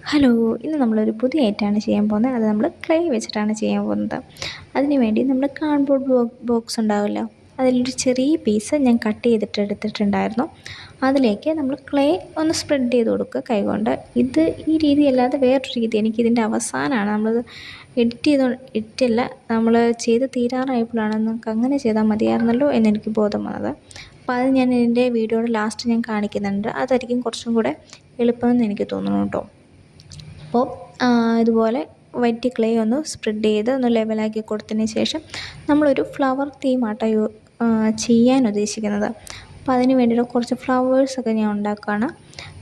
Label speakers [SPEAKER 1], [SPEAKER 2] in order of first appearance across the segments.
[SPEAKER 1] Hello, ഇന്ന് നമ്മളൊരു പുതിയ ഐറ്റമാണ് ചെയ്യാൻ പോകുന്നത്. അത് നമ്മൾ ക്ലേ വെച്ചിട്ടാണ് ചെയ്യാൻ പോകുന്നത്. അതിന് വേണ്ടി നമ്മൾ കാർഡ്ബോർഡ് ബോക്സ് ഉണ്ടാവില്ല, അതിലൊരു ചെറിയ പീസ് ഞാൻ കട്ട് ചെയ്തിട്ട് എടുത്തിട്ടുണ്ടായിരുന്നു. അതിലേക്ക് നമ്മൾ ക്ലേ ഒന്ന് സ്പ്രെഡ് ചെയ്ത് കൊടുക്കുക കൈകൊണ്ട്. ഈ രീതി അല്ലാതെ വേറൊരു രീതി, എനിക്കിതിൻ്റെ അവസാനമാണ് നമ്മളത് എഡിറ്റല്ല നമ്മൾ ചെയ്ത് തീരാറായപ്പോഴാണ് നമുക്ക് അങ്ങനെ ചെയ്താൽ മതിയായിരുന്നല്ലോ എന്നെനിക്ക് ബോധം വന്നത്. അപ്പോൾ അത് ഞാൻ എൻ്റെ വീഡിയോയുടെ ലാസ്റ്റ് ഞാൻ കാണിക്കുന്നുണ്ട്. അതായിരിക്കും കുറച്ചും കൂടെ എളുപ്പമെന്ന് എനിക്ക് തോന്നുന്നു കേട്ടോ. അപ്പോൾ ഇതുപോലെ വൈറ്റ് ക്ലേ ഒന്ന് സ്പ്രെഡ് ചെയ്ത് ഒന്ന് ലെവലാക്കി കൊടുത്തതിന് ശേഷം നമ്മളൊരു ഫ്ലവർ തീമാട്ടോ ചെയ്യാൻ ഉദ്ദേശിക്കുന്നത്. അപ്പോൾ അതിന് വേണ്ടിയിട്ട് കുറച്ച് ഫ്ലവേഴ്സൊക്കെ ഞാൻ ഉണ്ടാക്കുകയാണ്.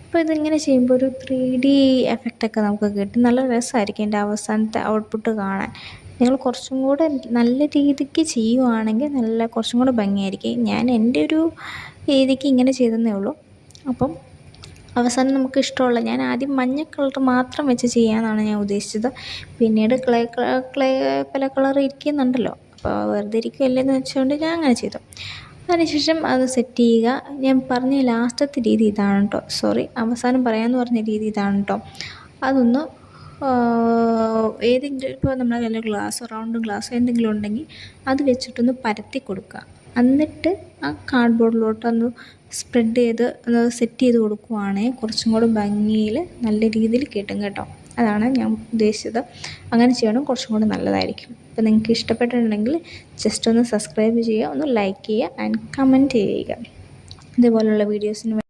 [SPEAKER 1] അപ്പോൾ ഇതിങ്ങനെ ചെയ്യുമ്പോൾ ഒരു 3D എഫക്റ്റൊക്കെ നമുക്ക് കിട്ടും. നല്ല രസമായിരിക്കും എൻ്റെ അവസാനത്തെ ഔട്ട്പുട്ട് കാണാൻ. നിങ്ങൾ കുറച്ചും കൂടെ നല്ല രീതിക്ക് ചെയ്യുവാണെങ്കിൽ കുറച്ചും കൂടെ ഭംഗിയായിരിക്കും. ഞാൻ എൻ്റെ ഒരു രീതിക്ക് ഇങ്ങനെ ചെയ്തെന്നേ ഉള്ളൂ. അപ്പം അവസാനം നമുക്ക് ഇഷ്ടമുള്ള, ഞാൻ ആദ്യം മഞ്ഞ കളർ മാത്രം വെച്ച് ചെയ്യാമെന്നാണ് ഞാൻ ഉദ്ദേശിച്ചത്. പിന്നീട് ക്ലേ പല കളർ ഇരിക്കുന്നുണ്ടല്ലോ, അപ്പോൾ വെറുതെ ഇരിക്കുമല്ലേന്ന് വെച്ചുകൊണ്ട് ഞാൻ അങ്ങനെ ചെയ്തു. അതിനുശേഷം അത് സെറ്റ് ചെയ്യുക. ഞാൻ പറഞ്ഞ ലാസ്റ്റത്തെ രീതി ഇതാണ് കേട്ടോ, അവസാനം പറയാമെന്ന് പറഞ്ഞ രീതി ഇതാണ് കേട്ടോ. അതൊന്ന് ഏതെങ്കിലും ഇപ്പോൾ നമ്മുടെ കയ്യിൽ ഗ്ലാസ്, റൗണ്ട് ഗ്ലാസ് എന്തെങ്കിലും ഉണ്ടെങ്കിൽ അത് വെച്ചിട്ടൊന്ന് പരത്തി കൊടുക്കുക. എന്നിട്ട് ആ കാർഡ്ബോർഡിലോട്ടൊന്ന് സ്പ്രെഡ് ചെയ്ത് ഒന്ന് സെറ്റ് ചെയ്ത് കൊടുക്കുവാണെങ്കിൽ കുറച്ചും കൂടെ ഭംഗിയിൽ നല്ല രീതിയിൽ കിട്ടും കേട്ടോ. അതാണ് ഞാൻ ഉദ്ദേശിച്ചത്. അങ്ങനെ ചെയ്യണം, കുറച്ചും കൂടെ നല്ലതായിരിക്കും. അപ്പോൾ നിങ്ങൾക്ക് ഇഷ്ടപ്പെട്ടിട്ടുണ്ടെങ്കിൽ ജസ്റ്റ് ഒന്ന് സബ്സ്ക്രൈബ് ചെയ്യുക, ഒന്ന് ലൈക്ക് ചെയ്യുക ആൻഡ് കമൻറ്റ് ചെയ്യുക. ഇതുപോലുള്ള വീഡിയോസിന്